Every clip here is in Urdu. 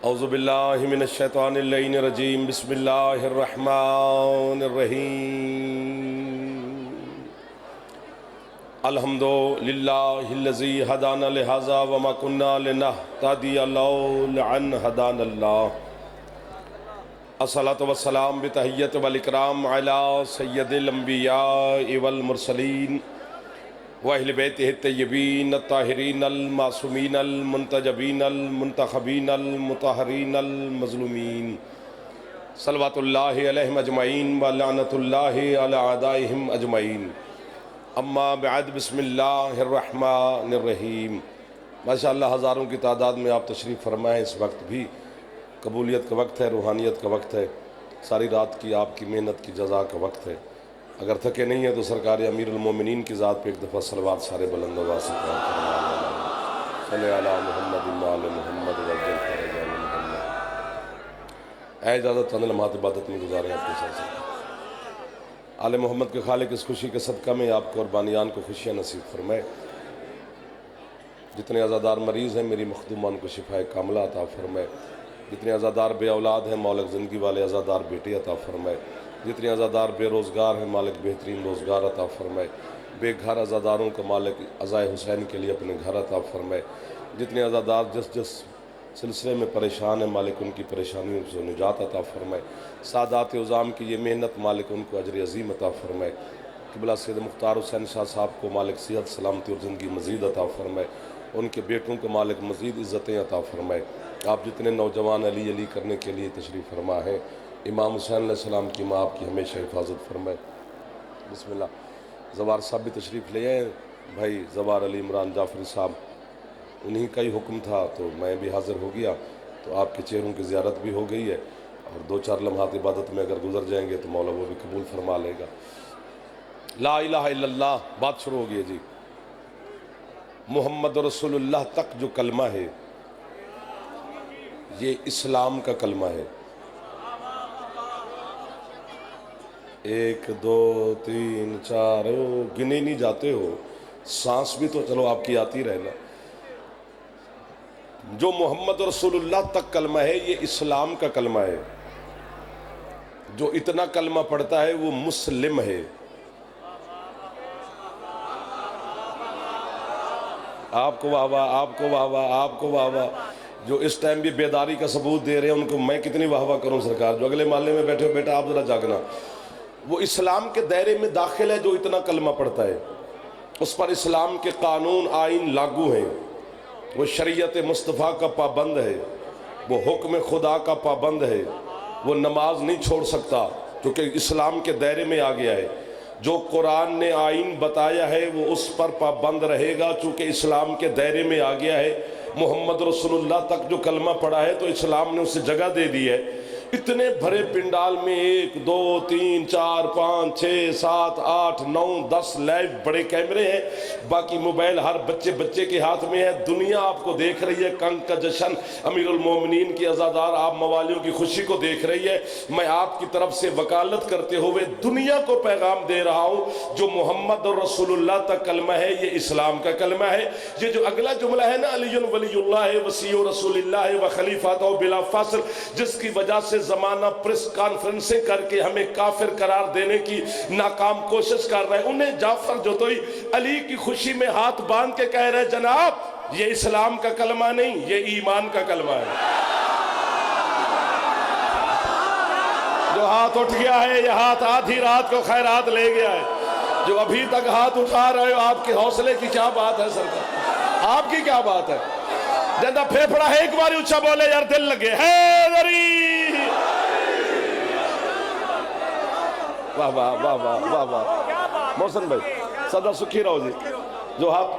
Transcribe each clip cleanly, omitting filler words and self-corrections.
اعوذ باللہ من الشیطان اللعین الرجیم بسم اللہ الرحمن الرحیم الحمدللہ الذی ہدانا لہذا وما كنا لنہتدی لولا ان ہدانا اللہ الصلاۃ والسلام بتحیت والاکرام علی سید الانبیاء والمرسلین وَأَهْلِ بَيْتِهِ الطَّيِّبِينَ الطَّاهِرِينَ الْمَعْصُومِينَ الْمُنْتَجَبِينَ الْمُنْتَخَبِينَ الْمُطَهَّرِينَ الْمَظْلُومِينَ صلوات اللہ علیہم اجمعین ولعنۃ اللہ علی اعدائہم اجمعین اما بعد بسم اللہ الرحمن الرحیم۔ ماشاءاللہ ہزاروں کی تعداد میں آپ تشریف فرمائیں۔ اس وقت بھی قبولیت کا وقت ہے، روحانیت کا وقت ہے، ساری رات کی آپ کی محنت کی جزا کا وقت ہے۔ اگر تھکے نہیں ہیں تو سرکار امیر المومنین کی ذات پہ ایک دفعہ صلوات سارے بلند آواز سے صلی علی محمد وعلی محمد وعجل فرج آل محمد۔ اے اجازت چند لمحات عبادت میں گزاریں آپ کے ساتھ۔ آل محمد کے خالق اس خوشی کے صدقہ میں آپ کو اور بانیان کو خوشیاں نصیب فرمائے۔ جتنے عزادار مریض ہیں میری مخدومان کو شفاء کاملہ عطا فرمائے۔ جتنے عزادار بے اولاد ہیں مالک زندگی والے عزادار بیٹے عطا فرمائے۔ جتنے عزادار بے روزگار ہیں مالک بہترین روزگار عطا فرمائے۔ بے گھر عزاداروں کو مالک عزائے حسین کے لیے اپنے گھر عطا فرمائے۔ جتنے عزادار جس سلسلے میں پریشان ہیں مالک ان کی پریشانیوں سے نجات عطا فرمائے۔ سادات عظام کی یہ محنت مالک ان کو اجر عظیم عطا فرمائے۔ قبلہ سید مختار حسین شاہ صاحب کو مالک صحت سلامتی اور زندگی مزید عطا فرمائے۔ ان کے بیٹوں کو مالک مزید عزتیں عطا فرمائے۔ آپ جتنے نوجوان علی علی کرنے کے لیے تشریف فرما ہیں، امام حسین علیہ السلام کی ماں آپ کی ہمیشہ حفاظت فرمائے۔ بسم اللہ۔ زوار صاحب بھی تشریف لے آئے بھائی زوار علی عمران جعفری صاحب، انہی کا ہی حکم تھا تو میں بھی حاضر ہو گیا، تو آپ کے چہروں کی زیارت بھی ہو گئی ہے، اور دو چار لمحات عبادت میں اگر گزر جائیں گے تو مولا وہ بھی قبول فرما لے گا۔ لا الہ الا اللہ بات شروع ہو گئی ہے جی۔ محمد رسول اللہ تک جو کلمہ ہے یہ اسلام کا کلمہ ہے۔ 1 2 3 4 گنے نہیں جاتے ہو، سانس بھی تو چلو آپ کی آتی رہنا۔ جو محمد رسول اللہ تک کلمہ ہے یہ اسلام کا کلمہ ہے۔ جو اتنا کلمہ پڑھتا ہے وہ مسلم ہے۔ آپ کو واہ واہ، آپ کو واہ واہ، آپ کو واہ واہ۔ جو اس ٹائم بھی بیداری کا ثبوت دے رہے ہیں ان کو میں کتنی واہ واہ کروں سرکار۔ جو اگلے محلے میں بیٹھے ہو بیٹا آپ ذرا جاگنا۔ وہ اسلام کے دائرے میں داخل ہے جو اتنا کلمہ پڑھتا ہے، اس پر اسلام کے قانون آئین لاگو ہیں، وہ شریعت مصطفیٰ کا پابند ہے، وہ حکم خدا کا پابند ہے، وہ نماز نہیں چھوڑ سکتا کیونکہ اسلام کے دائرے میں آ گیا ہے۔ جو قرآن نے آئین بتایا ہے وہ اس پر پابند رہے گا چونکہ اسلام کے دائرے میں آ گیا ہے۔ محمد رسول اللہ تک جو کلمہ پڑھا ہے تو اسلام نے اسے جگہ دے دی ہے۔ اتنے بھرے پنڈال میں 1 2 3 4 5 6 7 8 9 10 لائیو بڑے کیمرے ہیں، باقی موبائل ہر بچے کے ہاتھ میں ہے۔ دنیا آپ کو دیکھ رہی ہے، کنگ کا جشن امیر المومنین کی عزادار آپ موالیوں کی خوشی کو دیکھ رہی ہے۔ میں آپ کی طرف سے وکالت کرتے ہوئے دنیا کو پیغام دے رہا ہوں جو محمد رسول اللہ تک کلمہ ہے یہ اسلام کا کلمہ ہے۔ یہ جو اگلا جملہ ہے نا علی ولی اللہ وسیع رسول اللہ و خلیفۃ بلا فاصل، جس کی وجہ سے زمانہ پریس کانفرنسیں کر کے ہمیں کافر قرار دینے کی ناکام کوشش کر رہے ہیں، انہیں جعفر جوتوئی علی کی خوشی میں ہاتھ باندھ کے کہہ رہے جناب یہ اسلام کا کلمہ نہیں یہ ایمان کا کلمہ ہے۔ جو ہاتھ اٹھ گیا ہے یہ ہاتھ آدھی رات کو خیرات لے گیا ہے۔ جو ابھی تک ہاتھ اٹھا رہے ہو آپ کے حوصلے کی کیا بات ہے سرکار، آپ کی کیا بات ہے؟ جندہ پھیپڑا ہے ایک باری اچھا بولے یار دل لگے حیدری۔ واہ واہ واہ واہ واہ واہ محسن بھائی صدر سکھی رہو جی۔ جو ہاتھ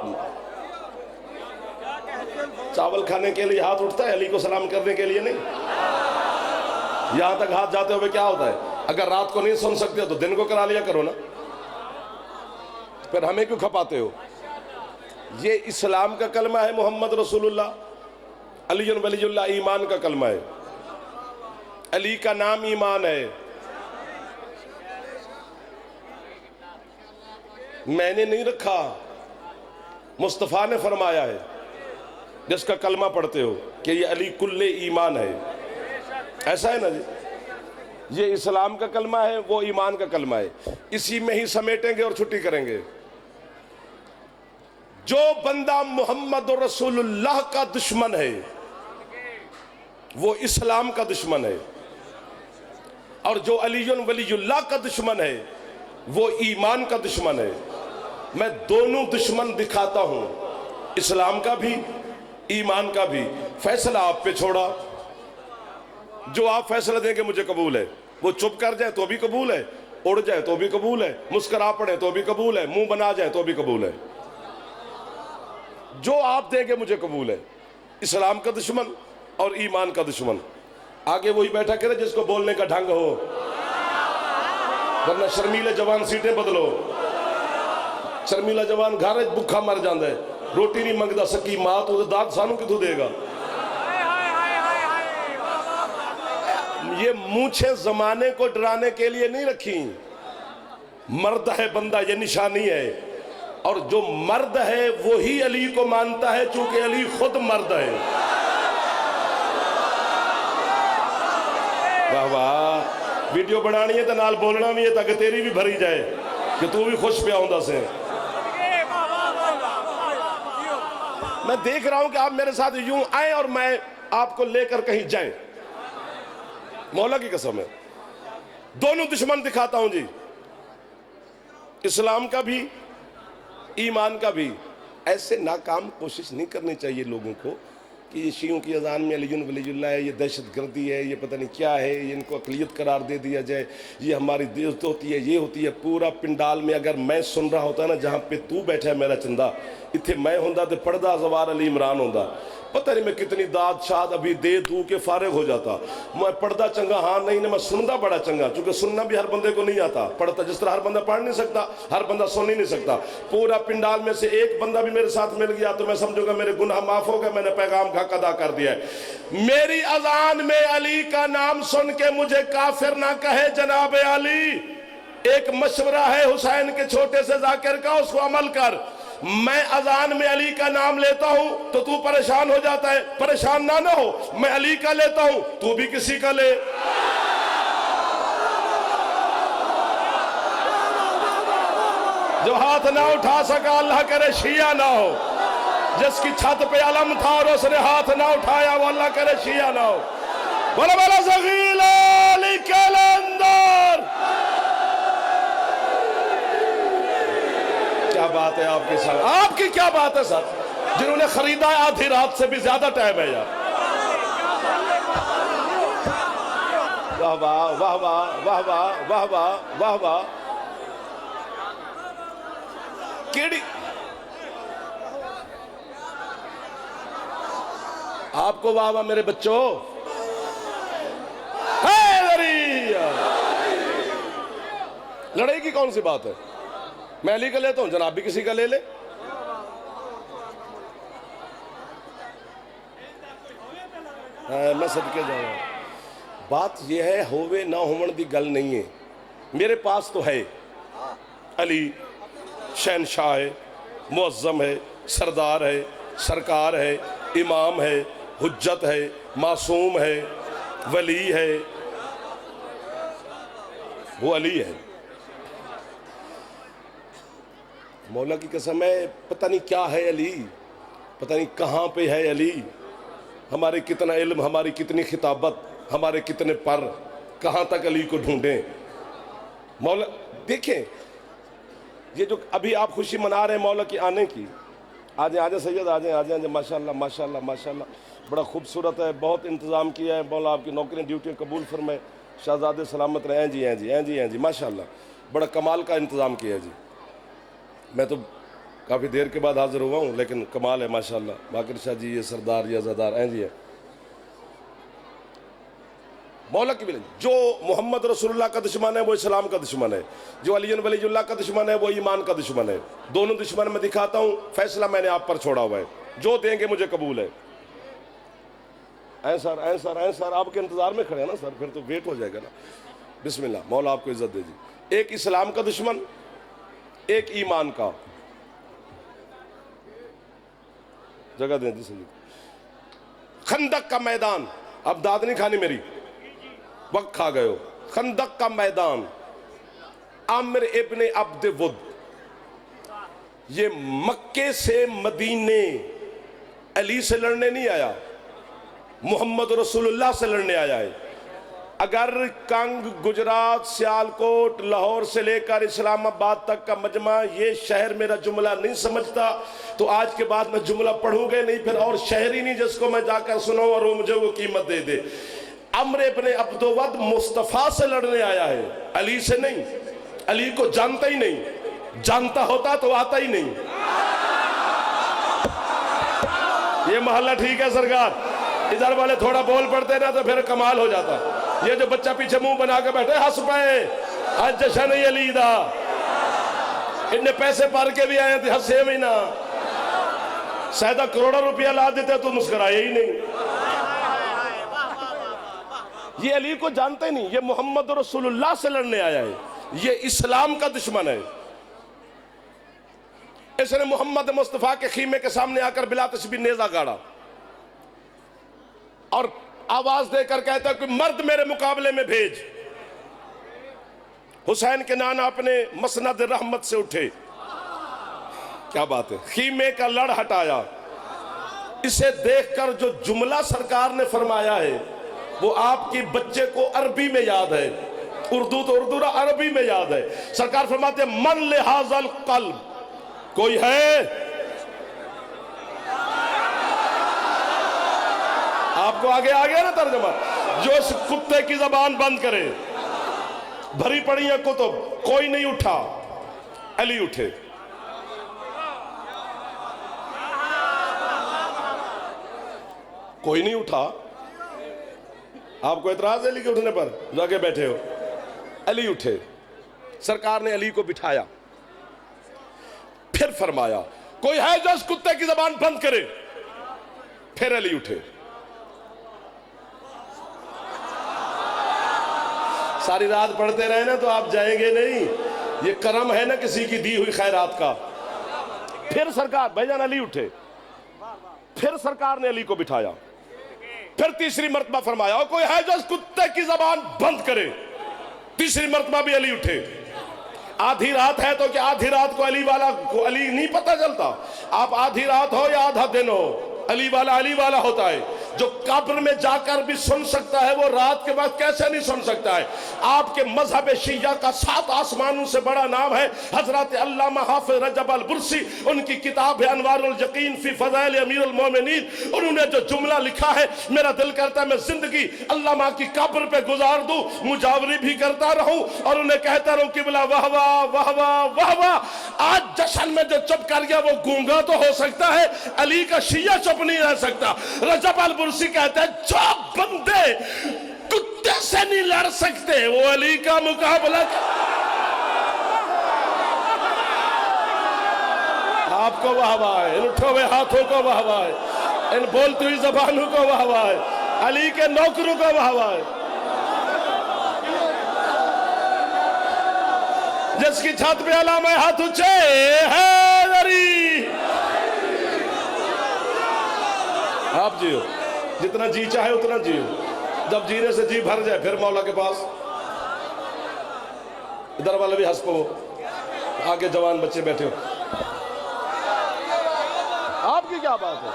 چاول کھانے کے لیے ہاتھ اٹھتا ہے علی کو سلام کرنے کے لیے نہیں، یہاں تک ہاتھ جاتے ہوئے کیا ہوتا ہے؟ اگر رات کو نہیں سن سکتے تو دن کو کرا لیا کرو نا، پھر ہمیں کیوں کھپاتے ہو؟ یہ اسلام کا کلمہ ہے محمد رسول اللہ، علی ولی اللہ ایمان کا کلمہ ہے، علی کا نام ایمان ہے۔ میں نے نہیں رکھا، مصطفیٰ نے فرمایا ہے۔ جس کا کلمہ پڑھتے ہو کہ یہ علی کل ایمان ہے، ایسا ہے نا جی، یہ اسلام کا کلمہ ہے، وہ ایمان کا کلمہ ہے، اسی میں ہی سمیٹیں گے اور چھٹی کریں گے۔ جو بندہ محمد رسول اللہ کا دشمن ہے وہ اسلام کا دشمن ہے، اور جو علی ولی اللہ کا دشمن ہے وہ ایمان کا دشمن ہے۔ میں دونوں دشمن دکھاتا ہوں، اسلام کا بھی ایمان کا بھی۔ فیصلہ آپ پہ چھوڑا، جو آپ فیصلہ دیں گے مجھے قبول ہے۔ وہ چپ کر جائے تو بھی قبول ہے، اڑ جائے تو بھی قبول ہے، مسکرا پڑے تو بھی قبول ہے، منہ بنا جائے تو بھی قبول ہے۔ جو آپ دیں گے مجھے قبول ہے، اسلام کا دشمن اور ایمان کا دشمن۔ آگے وہی بیٹھا کرے جس کو بولنے کا ڈھنگ ہو، ورنہ شرمیلے جوان سیٹیں بدلو۔ شرمیلا جوان گھر بھکھا مر جاندے، روٹی نہیں منگدا سکی ماں تو داد سانو کتوں دے گا۔ یہ مونچھیں زمانے کو ڈرانے کے لیے نہیں رکھی، مرد ہے بندہ یہ نشانی ہے، اور جو مرد ہے وہی علی کو مانتا ہے چونکہ علی خود مرد ہے۔ واہ واہ، ویڈیو بنانی ہے تو نال بولنا بھی ہے تاکہ تیری بھی بھری جائے کہ تو بھی خوش پیا ہوں سے۔ میں دیکھ رہا ہوں کہ آپ میرے ساتھ یوں آئیں اور میں آپ کو لے کر کہیں جائیں، مولا کی قسم ہے۔ دونوں دشمن دکھاتا ہوں جی، اسلام کا بھی ایمان کا بھی۔ ایسے ناکام کوشش نہیں کرنی چاہیے لوگوں کو کہ یہ شیعوں کی اذان میں علی ولی اللہ ہے، یہ دہشت گردی ہے، یہ پتہ نہیں کیا ہے، یہ ان کو اقلیت قرار دے دیا جائے، یہ ہماری عزت ہوتی ہے، یہ ہوتی ہے۔ پورا پنڈال میں اگر میں سن رہا ہوتا نا جہاں پہ تو بیٹھا ہے میرا چندہ، اتھے میں ہوندہ تو پردہ زوار علی عمران ہوندہ، پتہ نہیں میں کتنی داد شاد ابھی دے دوں کے فارغ ہو جاتا۔ میں پڑھدا چنگا ہاں نہیں، میں سندہ بڑا چنگا، چونکہ سننا بھی ہر بندے کو نہیں آتا۔ پڑھتا جس طرح ہر بندہ پڑھ نہیں سکتا، ہر بندہ سن ہی نہیں سکتا۔ پورا پنڈال میں سے ایک بندہ بھی میرے ساتھ مل گیا تو میں سمجھوں گا میرے گناہ معاف ہو گئے، میں نے پیغام حق ادا کر دیا ہے۔ میری اذان میں علی کا نام سن کے مجھے کافر نہ کہے جناب علی۔ ایک مشورہ ہے حسین کے چھوٹے سے ذاکر کا، اس کو عمل کر۔ میں اذان میں علی کا نام لیتا ہوں تو تو پریشان ہو جاتا ہے، پریشان نہ ہو، میں علی کا لیتا ہوں تو بھی کسی کا لے۔ جو ہاتھ نہ اٹھا سکا اللہ کرے شیعہ نہ ہو، جس کی چھت پہ علم تھا اور اس نے ہاتھ نہ اٹھایا وہ اللہ کرے شیعہ نہ ہو۔ بولا بولا زغیل علی کلندر۔ کیا بات ہے آپ کے ساتھ، آپ کی کیا بات ہے سر، جنہوں نے خریدا ہے آدھی رات سے بھی زیادہ ٹائم ہے یار۔ واہ واہ واہ واہ واہ واہ واہ واہ واہ واہ، کیڑی آپ کو واہ واہ میرے بچوں۔ لڑائی کی کون سی بات ہے، میں علی کا لیتا ہوں، جناب بھی کسی کا لے لے۔ میں صدقے جاؤں، بات یہ ہے ہووے نہ ہوون دی گل نہیں ہے۔ میرے پاس تو ہے علی شہنشاہ ہے، معظم ہے، سردار ہے، سرکار ہے، امام ہے، حجت ہے، معصوم ہے، ولی ہے، وہ علی ہے۔ مولا کی قسم ہے، پتہ نہیں کیا ہے علی، پتہ نہیں کہاں پہ ہے علی۔ ہمارے کتنا علم، ہماری کتنی خطابت، ہمارے کتنے پر، کہاں تک علی کو ڈھونڈیں۔ مولا دیکھیں، یہ جو ابھی آپ خوشی منا رہے ہیں مولا کی آنے کی، آجیں آجیں سید، آجیں ماشاءاللہ ماشاءاللہ ماشاءاللہ، بڑا خوبصورت ہے، بہت انتظام کیا ہے مولا، آپ کی نوکریاں ڈیوٹیاں قبول فرمائے، شہزادے سلامت رہے ہیں جی، ہیں جی ہیں جی ہیں جی، ماشاءاللہ بڑا کمال کا انتظام کیا ہے جی۔ میں تو کافی دیر کے بعد حاضر ہوا ہوں لیکن کمال ہے ماشاءاللہ۔ باقر شاہ جی، یہ سردار یا زدار ہیں جی ہیں۔ مولا کی بلند، جو محمد رسول اللہ کا دشمن ہے وہ اسلام کا دشمن ہے، جو علی ولی اللہ کا دشمن ہے وہ ایمان کا دشمن ہے۔ دونوں دشمن میں دکھاتا ہوں، فیصلہ میں نے آپ پر چھوڑا ہوا ہے، جو دیں گے مجھے قبول ہے۔ این سر آپ کے انتظار میں کھڑے ہیں نا سر، پھر تو ویٹ ہو جائے گا نا۔ بسم اللہ، مولا آپ کو عزت دے جی۔ ایک اسلام کا دشمن، ایک ایمان کا، جگہ دیں جی سید۔ خندق کا میدان، اب داد نہیں کھانی میری، وقت کھا گئے ہو. خندق کا میدان، عامر ابن عبد ود، یہ مکے سے مدینے علی سے لڑنے نہیں آیا، محمد رسول اللہ سے لڑنے آیا ہے. اگر کنگ، گجرات، سیالکوٹ، لاہور سے لے کر اسلام آباد تک کا مجمع یہ شہر میرا جملہ نہیں سمجھتا تو آج کے بعد میں جملہ پڑھوں گے نہیں، پھر اور شہر ہی نہیں جس کو میں جا کر سنوں اور وہ مجھے وہ قیمت دے دے. عمر ابن عبد ود مصطفیٰ سے لڑنے آیا ہے، علی سے نہیں. علی کو جانتا ہی نہیں، جانتا ہوتا تو آتا ہی نہیں. یہ محلہ ٹھیک ہے سرکار؟ ادھر والے تھوڑا بول پڑتے نا تو پھر کمال ہو جاتا. یہ جو بچہ پیچھے منہ بنا کے بیٹھے ہنس پائے، آج جشن ہی علی دا، انہیں پیسے پار کے بھی آئے تھے، ہنسے بھی نہ. سیدہ کروڑوں روپیہ لا دیتے تو مسکرائے ہی نہیں. یہ علی کو جانتے نہیں، یہ محمد رسول اللہ سے لڑنے آیا ہے، یہ اسلام کا دشمن ہے. اس نے محمد مصطفیٰ کے خیمے کے سامنے آ کر بلا تشبیہ نیزہ گاڑا اور آواز دے کر کہتا ہے کہ مرد میرے مقابلے میں بھیج. حسین کے نانا اپنے مسند رحمت سے اٹھے، کیا بات ہے، خیمے کا لڑ ہٹایا. اسے دیکھ کر جو جملہ سرکار نے فرمایا ہے وہ آپ کی بچے کو عربی میں یاد ہے، اردو تو اردو رہا، عربی میں یاد ہے. سرکار فرماتے ہیں من لہذا القلب، کوئی ہے؟ آپ کو آگے آ گیا نا ترجمہ، جو اس کتے کی زبان بند کرے. بھری پڑی ہیں کتب، کوئی نہیں اٹھا، علی اٹھے. کوئی نہیں اٹھا. آپ کو اعتراض ہے علی کے اٹھنے پر جو آگے بیٹھے ہو؟ علی اٹھے. سرکار نے علی کو بٹھایا، پھر فرمایا کوئی ہے جو اس کتے کی زبان بند کرے؟ پھر علی اٹھے. ساری رات پڑھتے رہے نا تو آپ جائیں گے نہیں، یہ کرم ہے نا کسی کی دی ہوئی خیرات کا. پھر سرکار بھائی جان علی اٹھے، پھر سرکار نے علی کو بٹھایا، پھر تیسری مرتبہ فرمایا اور کوئی ہے جو اس کتے کی زبان بند کرے؟ تیسری مرتبہ بھی علی اٹھے. آدھی رات ہے تو کیا آدھی رات کو علی والا کو علی نہیں پتہ چلتا؟ آپ آدھی رات ہو یا آدھا دن ہو، علی والا ہوتا ہے. جو قبر میں جا کر بھی سن سکتا ہے وہ رات کے بعد کیسے نہیں سن سکتا ہے؟ آپ کے مذہب شیعہ کا 7 آسمانوں سے بڑا نام ہے حضرت علامہ حافظ رجب البرسی. ان کی کتاب ہے انوار الیقین فی فضائل امیر المومنین. انہوں نے جو جملہ لکھا ہے میرا دل کرتا ہے میں زندگی علامہ کی قبر پہ گزار دوں، مجاوری بھی کرتا رہوں اور انہیں کہتا رہوں قبلہ واہ واہ واہ واہ واہ واہ. آج جشن میں جو چپ کر گیا وہ گونگا تو ہو سکتا ہے، علی کا شیعہ چپ نہیں رہ سکتا. رجب البرسی کہتے ہیں جو بندے کتے سے نہیں لڑ سکتے وہ علی کا مقابلہ. آپ کو واہ واہ ہے، ان اٹھے ہوئے ہاتھوں کو واہ واہ ہے، ان بولتی ہوئی زبانوں کو واہ واہ ہے، علی کے نوکروں کو واہ واہ ہے. جس کی چھت پہ علامہ ہاتھ اونچے حیدری. آپ جیو، جتنا جی چاہے اتنا جیو، جب جینے سے جی بھر جائے پھر مولا کے پاس. ادھر والے بھی ہنس پو، آگے جوان بچے بیٹھے ہو. آپ کی کیا بات ہے؟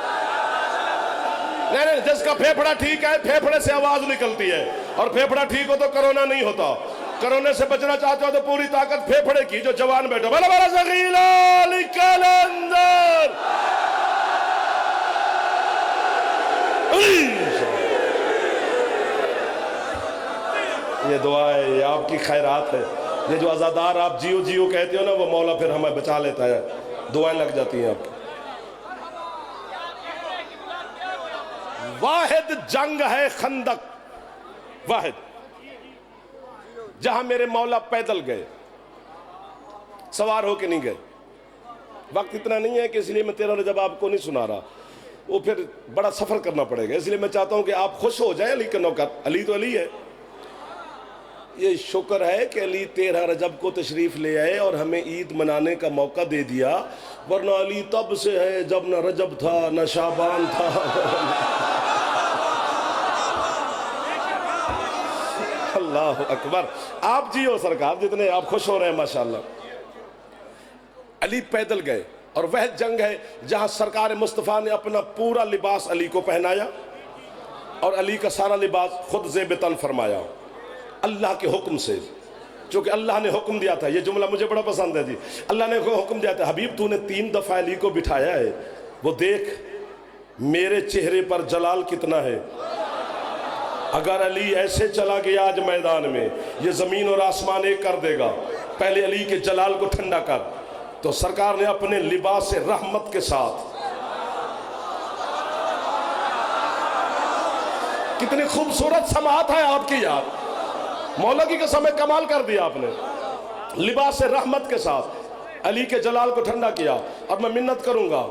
نہیں، جس کا پھیپھڑا ٹھیک ہے پھیپھڑے سے آواز نکلتی ہے، اور پھیپھڑا ٹھیک ہو تو کرونا نہیں ہوتا. کرونے سے بچنا چاہتے ہو تو پوری طاقت پھیپھڑے کی. جو جوان بیٹھو بلا بلا زغیلا نکل اندر. یہ دعا ہے، یہ آپ کی خیرات ہے. یہ جو عزادار آپ جیو جیو کہتے ہو نا وہ مولا پھر ہمیں بچا لیتا ہے، دعائیں لگ جاتی ہیں آپ کی. واحد جنگ ہے خندق، واحد جہاں میرے مولا پیدل گئے، سوار ہو کے نہیں گئے. وقت اتنا نہیں ہے کہ اس لیے میں 13 رجب آپ کو نہیں سنا رہا، وہ پھر بڑا سفر کرنا پڑے گا. اس لیے میں چاہتا ہوں کہ آپ خوش ہو جائیں علی کے نوکر. علی تو علی ہے. یہ شکر ہے کہ علی 13 رجب کو تشریف لے آئے اور ہمیں عید منانے کا موقع دے دیا، ورنہ علی تب سے ہے جب نہ رجب تھا نہ شعبان تھا. اللہ اکبر. آپ جی ہو سرکار، جتنے آپ خوش ہو رہے ہیں ماشاءاللہ. علی پیدل گئے اور وہ جنگ ہے جہاں سرکار مصطفیٰ نے اپنا پورا لباس علی کو پہنایا اور علی کا سارا لباس خود زیب تن فرمایا اللہ کے حکم سے. چونکہ اللہ نے حکم دیا تھا، یہ جملہ مجھے بڑا پسند ہے جی. اللہ نے حکم دیا تھا، حبیب تو نے 3 دفعہ علی کو بٹھایا ہے، وہ دیکھ میرے چہرے پر جلال کتنا ہے. اگر علی ایسے چلا گیا آج میدان میں، یہ زمین اور آسمان ایک کر دے گا. پہلے علی کے جلال کو ٹھنڈا کر. تو سرکار نے اپنے لباس رحمت کے ساتھ، کتنی خوبصورت سماعت ہے آپ کی یاد، مولا کی قسم ہے کمال کر دیا آپ نے. لباس رحمت کے ساتھ علی کے جلال کو ٹھنڈا کیا. اور میں منت کروں گا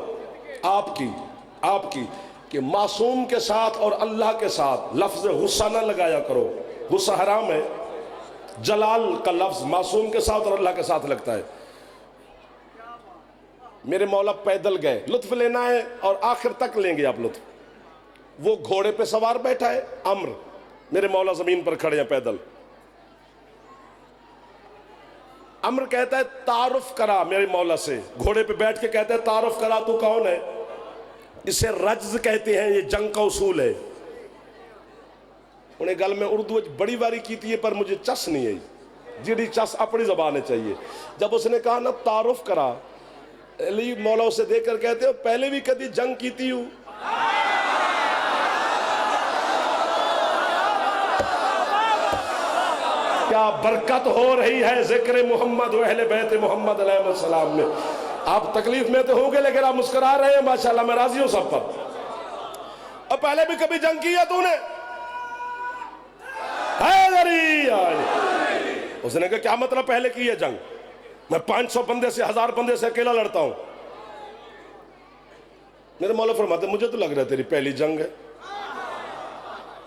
آپ کی کہ معصوم کے ساتھ اور اللہ کے ساتھ لفظ غصہ نہ لگایا کرو. غصہ حرام ہے. جلال کا لفظ معصوم کے ساتھ اور اللہ کے ساتھ لگتا ہے. میرے مولا پیدل گئے، لطف لینا ہے اور آخر تک لیں گے آپ لطف. وہ گھوڑے پہ سوار بیٹھا ہے عمر، میرے مولا زمین پر کھڑے ہیں پیدل. عمر کہتا ہے تعارف کرا میرے مولا سے، گھوڑے پہ بیٹھ کے کہتا ہے تعارف کرا تو کون ہے. اسے رجز کہتے ہیں، یہ جنگ کا اصول ہے. انہیں گل میں اردو بڑی باری کی تھی پر مجھے چس نہیں ہے، جیڑی چس اپنی زبان چاہیے. جب اس نے کہا نا تعارف کرا، علی مولا اسے دیکھ کر کہتے ہو پہلے بھی کدی جنگ کیتی ہوں. کیا برکت ہو رہی ہے ذکر محمد و اہل بیت محمد علیہ السلام میں. آپ تکلیف میں تو ہوں گے لیکن آپ مسکرا رہے ہیں ماشاءاللہ. میں راضی ہوں سب پر. اور پہلے بھی کبھی جنگ کیا تو نے؟ اس نے کہا کیا مطلب پہلے کی ہے جنگ؟ میں 500 بندے سے 1000 بندے سے اکیلا لڑتا ہوں. میرے مولا فرماتے مجھے تو لگ رہا ہے تیری پہلی جنگ ہے.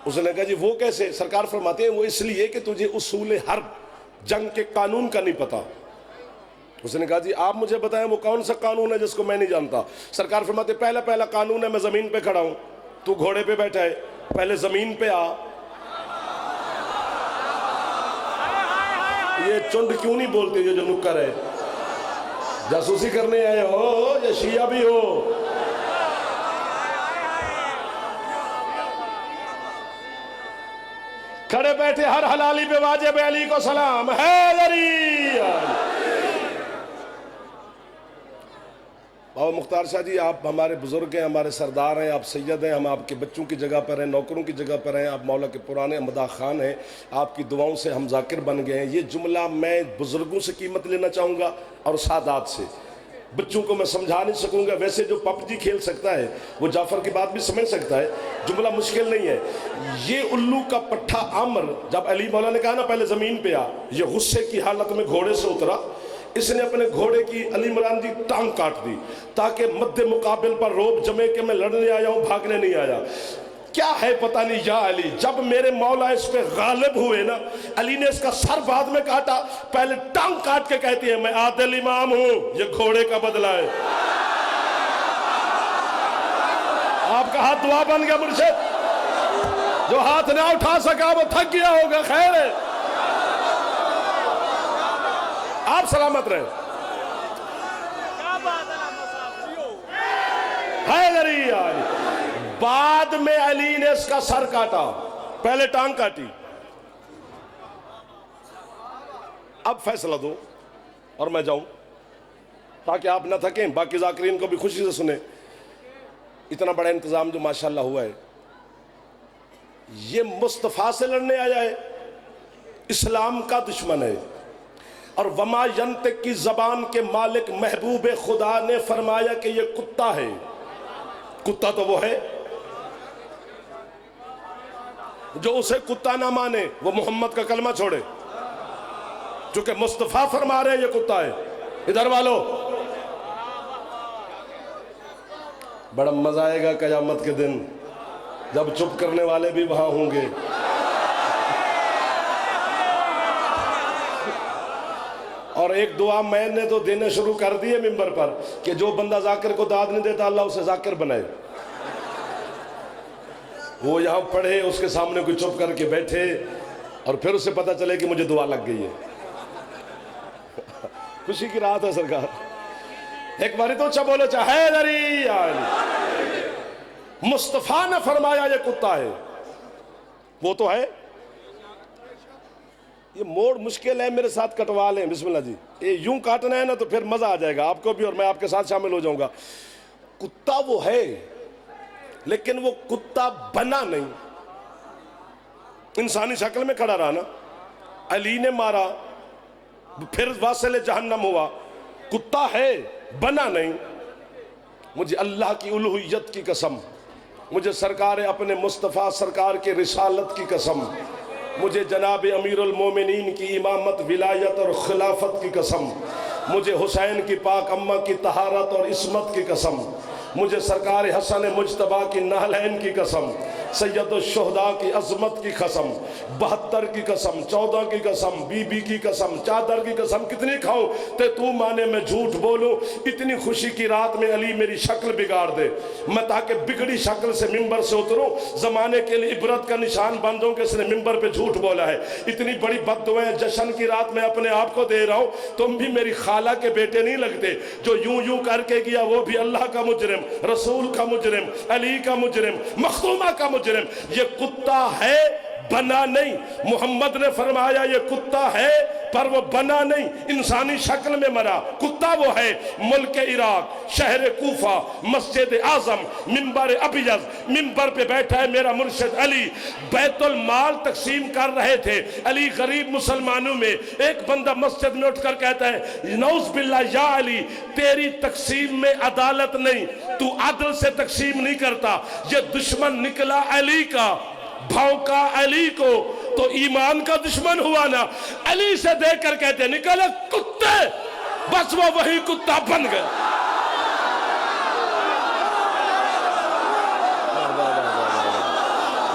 اس نے کہا جی وہ کیسے؟ سرکار فرماتے ہیں وہ اس لیے کہ تجھے اصول حرب، جنگ کے قانون کا نہیں پتا. اس نے کہا جی آپ مجھے بتائیں وہ کون سا قانون ہے جس کو میں نہیں جانتا. سرکار فرماتے پہلا قانون ہے میں زمین پہ کھڑا ہوں، تو گھوڑے پہ بیٹھا ہے، پہلے زمین پہ آ. یہ چنڈ کیوں نہیں بولتے یہ جو نکر ہے؟ جاسوسی کرنے آئے ہو یا شیعہ بھی ہو؟ کھڑے بیٹھے ہر حلالی پہ واجب علی کو سلام. حیدری بابا مختار شاہ جی آپ ہمارے بزرگ ہیں، ہمارے سردار ہیں، آپ سید ہیں، ہم آپ کے بچوں کی جگہ پر ہیں، نوکروں کی جگہ پر ہیں. آپ مولا کے پرانے مداح خان ہیں، آپ کی دعاؤں سے ہم ذاکر بن گئے ہیں. یہ جملہ میں بزرگوں سے قیمت لینا چاہوں گا اور سادات سے. بچوں کو میں سمجھا نہیں سکوں گا. ویسے جو پپ جی کھیل سکتا ہے وہ جعفر کی بات بھی سمجھ سکتا ہے، جملہ مشکل نہیں ہے. یہ الو کا پٹھا عمر جب علی مولا نے کہا نا پہلے زمین پہ آ، یہ غصے کی حالت میں گھوڑے سے اترا. اس نے اپنے گھوڑے کی علی مران دی ٹانگ کاٹ دی تاکہ مد مقابل پر روب جمے کہ میں لڑنے آیا ہوں، بھاگنے نہیں آیا. کیا ہے پتہ نہیں یا علی. جب میرے مولا اس پہ غالب ہوئے نا، علی نے اس کا سر بعد میں کاٹا، پہلے ٹانگ کاٹ کے کہتی ہے میں عادل امام ہوں، یہ گھوڑے کا بدلہ ہے. آپ کا ہاتھ دعا بن گیا مرشد. جو ہاتھ نہ اٹھا سکا وہ تھک گیا ہوگا. خیر ہے، آپ سلامت رہے. حیدری علی. بعد میں علی نے اس کا سر کاٹا، پہلے ٹانگ کاٹی. اب فیصلہ دو اور میں جاؤں تاکہ آپ نہ تھکیں، باقی ذاکرین کو بھی خوشی سے سنیں. اتنا بڑا انتظام جو ماشاءاللہ ہوا ہے، یہ مصطفیٰ سے لڑنے آیا ہے، اسلام کا دشمن ہے. اور وما ینطق کی زبان کے مالک محبوب خدا نے فرمایا کہ یہ کتا ہے. کتا تو وہ ہے جو اسے کتا نہ مانے وہ محمد کا کلمہ چھوڑے. چونکہ مصطفیٰ فرما رہے ہیں یہ کتا ہے. ادھر والو بڑا مزہ آئے گا قیامت کے دن جب چپ کرنے والے بھی وہاں ہوں گے. اور ایک دعا میں نے تو دینے شروع کر دیے ممبر پر کہ جو بندہ ذاکر کو داد نہیں دیتا اللہ اسے ذاکر بنائے. وہ یہاں پڑھے، اس کے سامنے کوئی چپ کر کے بیٹھے، اور پھر اسے پتہ چلے کہ مجھے دعا لگ گئی ہے. خوشی کی رات ہے سرکار. ایک باری تو اچھا بولو چاہے حیدری. مصطفیٰ نے فرمایا یہ کتا ہے. وہ تو ہے. یہ موڑ مشکل ہے, میرے ساتھ کٹوا لیں. بسم اللہ جی. یہ یوں کاٹنا ہے نا تو پھر مزہ آ جائے گا آپ کو بھی, اور میں آپ کے ساتھ شامل ہو جاؤں گا. کتا وہ ہے لیکن وہ کتا بنا نہیں. انسانی شکل میں کھڑا رہا نا, علی نے مارا, پھر واصل جہنم ہوا. کتا ہے, بنا نہیں. مجھے اللہ کی الوہیت کی قسم, مجھے سرکار اپنے مصطفیٰ سرکار کے رسالت کی قسم, مجھے جناب امیر المومنین کی امامت ولایت اور خلافت کی قسم, مجھے حسین کی پاک اماں کی طہارت اور عصمت کی قسم, مجھے سرکار حسن مجتبیٰ کی نہلین کی قسم, سید الشہداء کی عظمت کی قسم, 72 کی قسم, 14 کی قسم, بی بی کی قسم, چادر کی قسم کتنی کھاؤں تے تو مانے میں جھوٹ بولوں. اتنی خوشی کی رات میں علی میری شکل بگاڑ دے, میں تاکہ بگڑی شکل سے ممبر سے اتروں, زمانے کے لیے عبرت کا نشان بن جاؤں کہ اس نے ممبر پہ جھوٹ بولا ہے. اتنی بڑی بد دعائیں جشن کی رات میں اپنے آپ کو دے رہا ہوں. تم بھی میری خالہ کے بیٹے نہیں لگتے. جو یوں یوں کر کے گیا وہ بھی اللہ کا مجرم, رسول کا مجرم, علی کا مجرم, مخدومہ کا مجرم. یہ کتا ہے, بنا نہیں. محمد نے فرمایا یہ کتا ہے پر وہ بنا نہیں, انسانی شکل میں مرا. کتا وہ ہے. ملک عراق, شہر کوفہ, مسجد اعظم, منبر ابیض, منبر پہ بیٹھا ہے میرا مرشد علی. بیت المال تقسیم کر رہے تھے علی غریب مسلمانوں میں. ایک بندہ مسجد میں اٹھ کر کہتا ہے نعوذ باللہ یا علی, تیری تقسیم میں عدالت نہیں, تو عدل سے تقسیم نہیں کرتا. یہ دشمن نکلا علی کا, بھونکا علی کو, تو ایمان کا دشمن ہوا نا. علی سے دیکھ کر کہتے نکلے کتے, بس وہ وہی کتا بن گئے.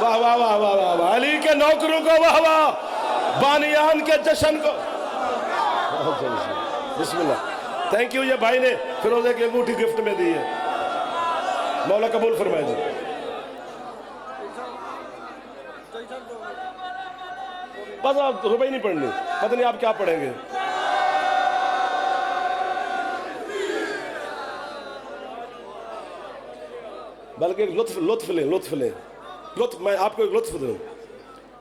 واہ واہ واہ واہ واہ, علی کے نوکروں کو واہ واہ, بانیان کے جشن کو. بسم اللہ. Thank you. یہ بھائی نے فیروزے کی انگوٹھی گفٹ میں دی ہے, مولا قبول فرمائے جی. بس آپ روپے نہیں پڑھنی, پتہ نہیں آپ کیا پڑھیں گے. بلکہ لطف لیں, لطف لیں, لطف. میں آپ کو ایک لطف دوں.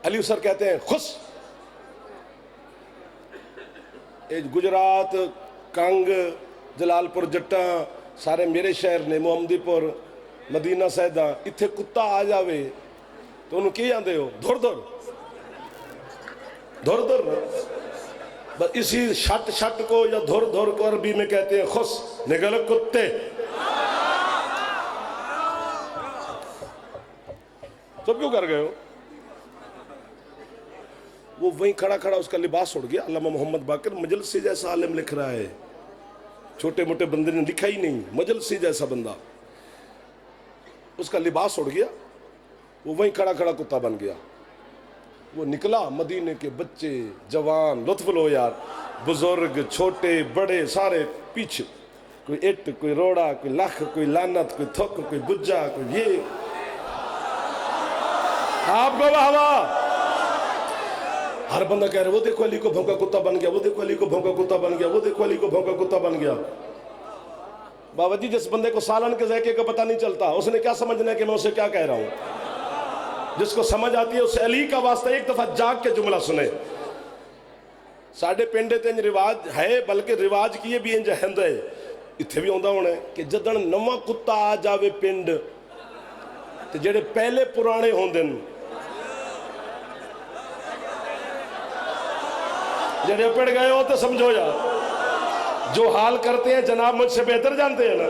علی سر کہتے ہیں خوش. گجرات, کنگ, جلال پور جٹا سارے میرے شہر نے, محمدی پور, مدینہ سیدہ. اتھے کتا آ جاوے تو انہوں کی آندے ہو دھر دھر دھر دھر. بس اسی شٹ شٹ کو یا دھر دھر کو عربی میں کہتے ہیں خس. نکل کتے. سب کیوں کر گئے ہو؟ وہ وہیں کھڑا کھڑا اس کا لباس اڑ گیا. علامہ محمد باقر مجلسی جیسا عالم لکھ رہا ہے, چھوٹے موٹے بندے نے لکھا ہی نہیں, مجلسی جیسا بندہ. اس کا لباس اڑ گیا, وہ وہیں کھڑا کھڑا کتا بن گیا. وہ نکلا, مدینے کے بچے جوان, لطف لو یار, بزرگ چھوٹے بڑے سارے پیچھے. کوئی اٹ, کوئی روڑا, کوئی لکھ, کوئی لانت, کوئی تھک, کوئی بجا, کوئی یہ. آپ کو واہ واہ. ہر بندہ کہہ رہے وہ دیکھو علی کو بھونکا کتا بن گیا, وہ دیکھو علی کو بھونکا کتا بن گیا, وہ دیکھو علی کو بھونکا کتا بن گیا. بابا جی جس بندے کو سالن کے ذائقے کا پتہ نہیں چلتا, اس نے کیا سمجھنا ہے کہ میں اسے کیا کہہ رہا ہوں. جس کو سمجھ آتی ہے اسے علی کا واسطہ ایک دفعہ جاگ کے جملہ سنے. ساڑھے پنڈے تے رواج ہے, بلکہ رواج کیے بھی انج ہند ہے. اتھے بھی ہوندہ ہونا ہے کہ جدن نواں کتا آ جاوے پنڈ تے جڑے پہلے پرانے ہوندن, جڑے پڑ گئے ہو تو سمجھو یار, جو حال کرتے ہیں جناب مجھ سے بہتر جانتے ہیں نا.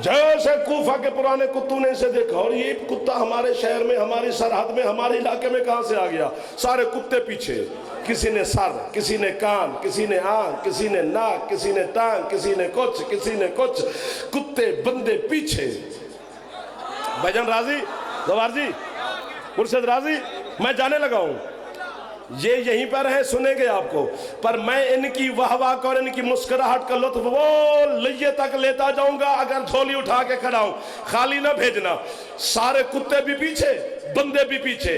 جیسے کوفہ کے پرانے کتوں نے اسے دیکھا, اور یہ کتا ہمارے شہر میں, ہماری سرحد میں, ہمارے علاقے میں کہاں سے آ گیا. سارے کتے پیچھے, کسی نے سر, کسی نے کان, کسی نے آنکھ, کسی نے ناک, کسی نے ٹانگ, کسی نے کچھ, کسی نے کچھ. کتے بندے پیچھے. بھجن راضی, دوار جی, مرشد راضی, میں جانے لگا ہوں. یہ یہیں پر ہیں, سنیں گے آپ کو, پر میں ان کی واہ واہ اور ان کی مسکراہٹ کا لطف وہ لیے تک لیتا جاؤں گا اگر جھولی اٹھا کے کھڑا ہوں. خالی نہ بھیجنا. سارے کتے بھی پیچھے, بندے بھی پیچھے,